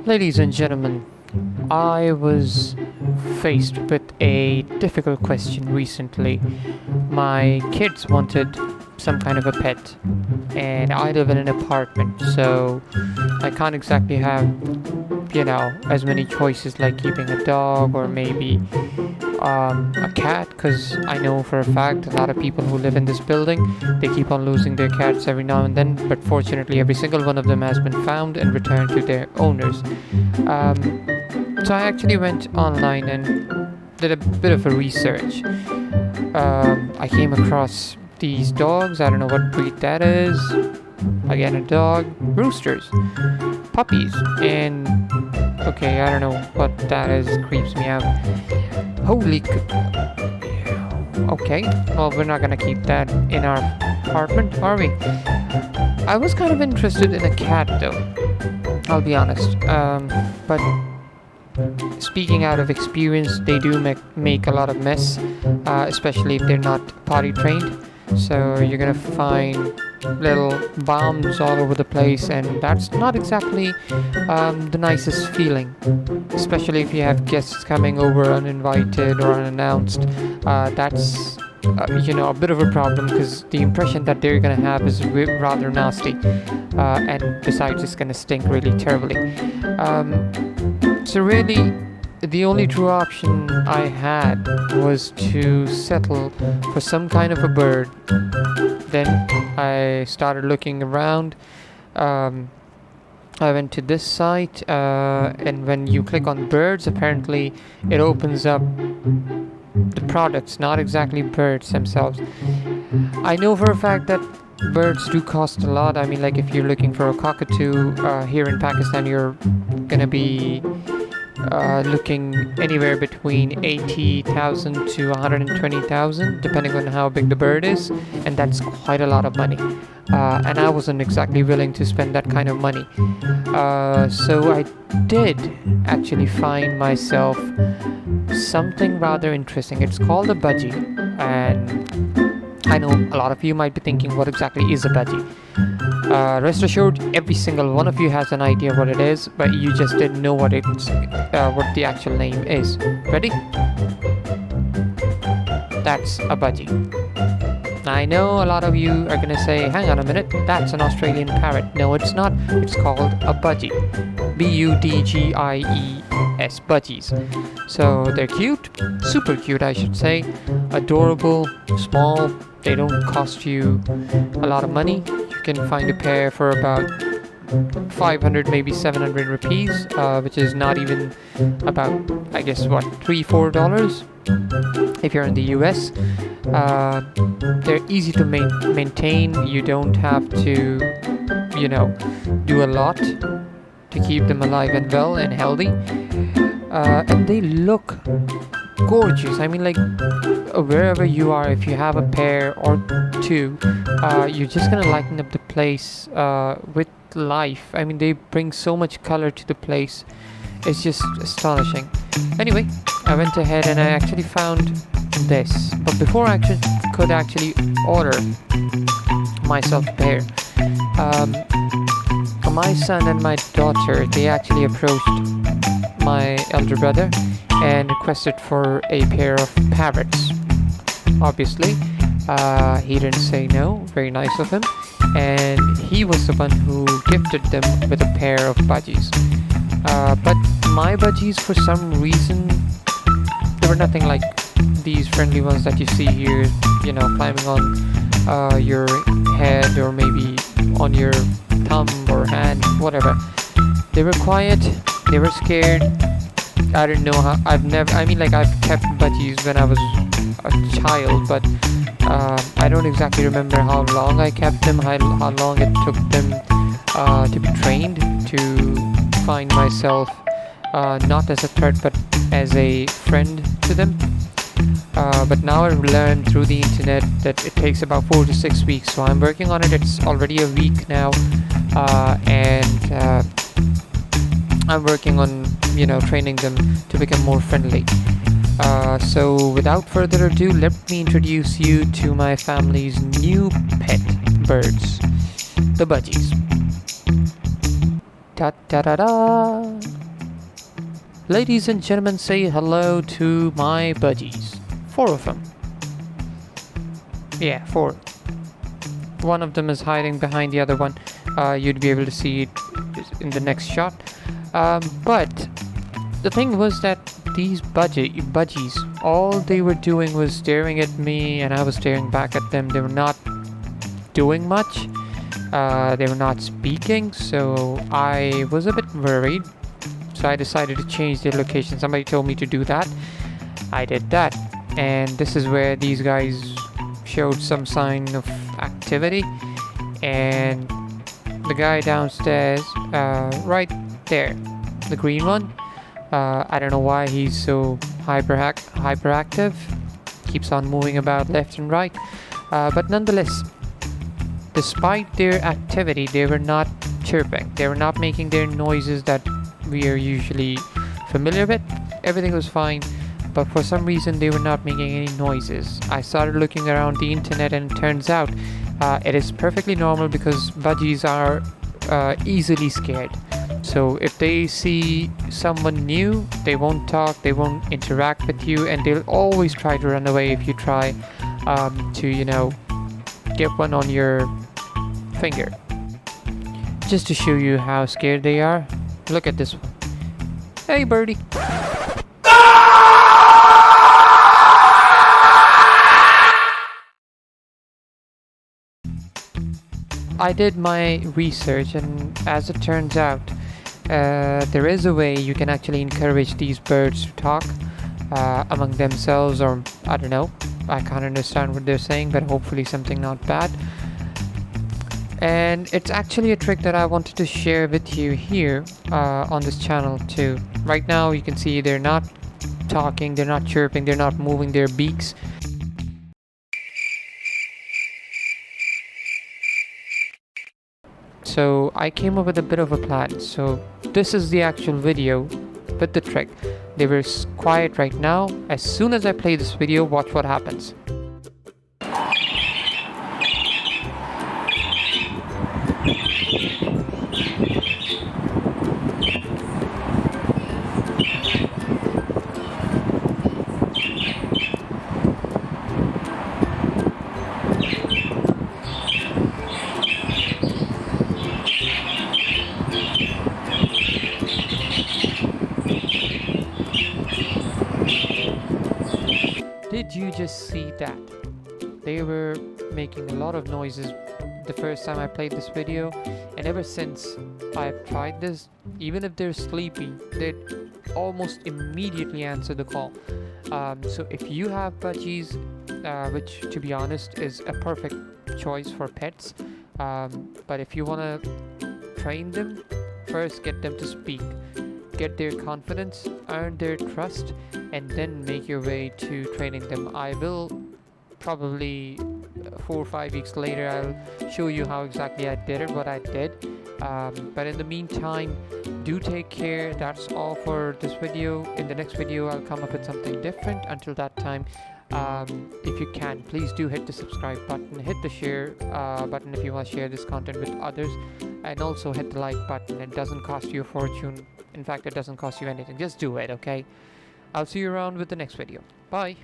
Ladies and gentlemen, I was faced with a difficult question recently. My kids wanted some kind of a pet, and I live in an apartment, so I can't exactly have, as many choices like keeping a dog or maybe a cat, because I know for a fact a lot of people who live in this building, they keep on losing their cats every now and then, but fortunately every single one of them has been found and returned to their owners. So I actually went online and did a bit of a research. I came across these dogs. I don't know what breed that is. Again, a dog. Roosters. Puppies. And okay, I don't know what that is. It creeps me out. Okay, well, we're not gonna keep that in our apartment, are we? I was kind of interested in a cat though, I'll be honest. But speaking out of experience, they do make a lot of mess, especially if they're not potty trained. So you're gonna find little bombs all over the place, and that's not exactly the nicest feeling, especially if you have guests coming over uninvited or unannounced. That's a bit of a problem, because the impression that they're gonna have is rather nasty, and besides it's gonna stink really terribly. So really, the only true option I had was to settle for some kind of a bird. Then I started looking around. I went to this site, and when you click on birds, apparently it opens up the products, not exactly birds themselves. I know for a fact that birds do cost a lot. I mean, like if you're looking for a cockatoo here in Pakistan, you're gonna be looking anywhere between 80,000 to 120,000, depending on how big the bird is, and that's quite a lot of money. And I wasn't exactly willing to spend that kind of money. So I did actually find myself something rather interesting. It's called a budgie, and I know a lot of you might be thinking, what exactly is a budgie? Rest assured, every single one of you has an idea what it is, but you just didn't know what the actual name is. Ready? That's a budgie. I know a lot of you are gonna say, hang on a minute, that's an Australian parrot. No, it's not. It's called a budgie. Budgies. Budgies. So they're cute, super cute, I should say. Adorable, small. They don't cost you a lot of money. You can find a pair for about 500, maybe 700 rupees, which is not even about, I guess, what, $3-4 if you're in the US. They're easy to maintain. You don't have to, do a lot to keep them alive and well and healthy. And they look gorgeous. I mean, like, wherever you are, if you have a pair or two, you're just gonna lighten up the place with life. I mean, they bring so much color to the place. It's just astonishing. Anyway, I went ahead and I actually found this, but before I could actually order myself a pair, my son and my daughter, they actually approached my elder brother and requested for a pair of parrots. Obviously, he didn't say no. Very nice of him. And he was the one who gifted them with a pair of budgies. But my budgies, for some reason, they were nothing like these friendly ones that you see here, climbing on your head or maybe on your thumb or hand, whatever. They were quiet. They were scared. I didn't know how. I've kept budgies when I was a child, but I don't exactly remember how long I kept them, how long it took them to be trained to find myself not as a threat but as a friend to them. But now I've learned through the internet that it takes about 4 to 6 weeks, so I'm working on it. It's already a week now, and I'm working on training them to become more friendly. So without further ado, let me introduce you to my family's new pet birds, the budgies. Da da da da. Ladies and gentlemen, say hello to my budgies. 4 of them. Yeah, 4. One of them is hiding behind the other one. You'd be able to see it in the next shot. But the thing was that these budgies, all they were doing was staring at me, and I was staring back at them. They were not doing much. They were not speaking, so I was a bit worried. So I decided to change their location. Somebody told me to do that. I did that, and this is where these guys showed some sign of activity. And the guy downstairs, right there, the green one. I don't know why he's so hyperactive. Keeps on moving about left and right. But nonetheless, despite their activity, they were not chirping. They were not making their noises that we are usually familiar with. Everything was fine, but for some reason they were not making any noises. I started looking around the internet, and it turns out it is perfectly normal because budgies are easily scared. So if they see someone new, they won't talk, they won't interact with you, and they'll always try to run away if you try to, get one on your finger. Just to show you how scared they are, look at this one. Hey, birdie. I did my research, and as it turns out, there is a way you can actually encourage these birds to talk among themselves, or I don't know. I can't understand what they're saying, but hopefully something not bad. And it's actually a trick that I wanted to share with you here on this channel too. Right now you can see they're not talking, they're not chirping, they're not moving their beaks. So I came up with a bit of a plan. So this is the actual video with the trick. They were quiet right now. As soon as I play this video, watch what happens. Did you just see that? They were making a lot of noises the first time I played this video, and ever since I've tried this, even if they're sleepy, they'd almost immediately answer the call. So if you have budgies, which to be honest is a perfect choice for pets, but if you want to train them, first get them to speak. Get their confidence, earn their trust, and then make your way to training them. I will probably 4 or 5 weeks later, I'll show you how exactly I did it, what I did. But in the meantime, do take care. That's all for this video. In the next video, I'll come up with something different. Until that time, if you can, please do hit the subscribe button, hit the share button if you want to share this content with others, and also hit the like button. It doesn't cost you a fortune. In fact, it doesn't cost you anything. Just do it, okay? I'll see you around with the next video. Bye.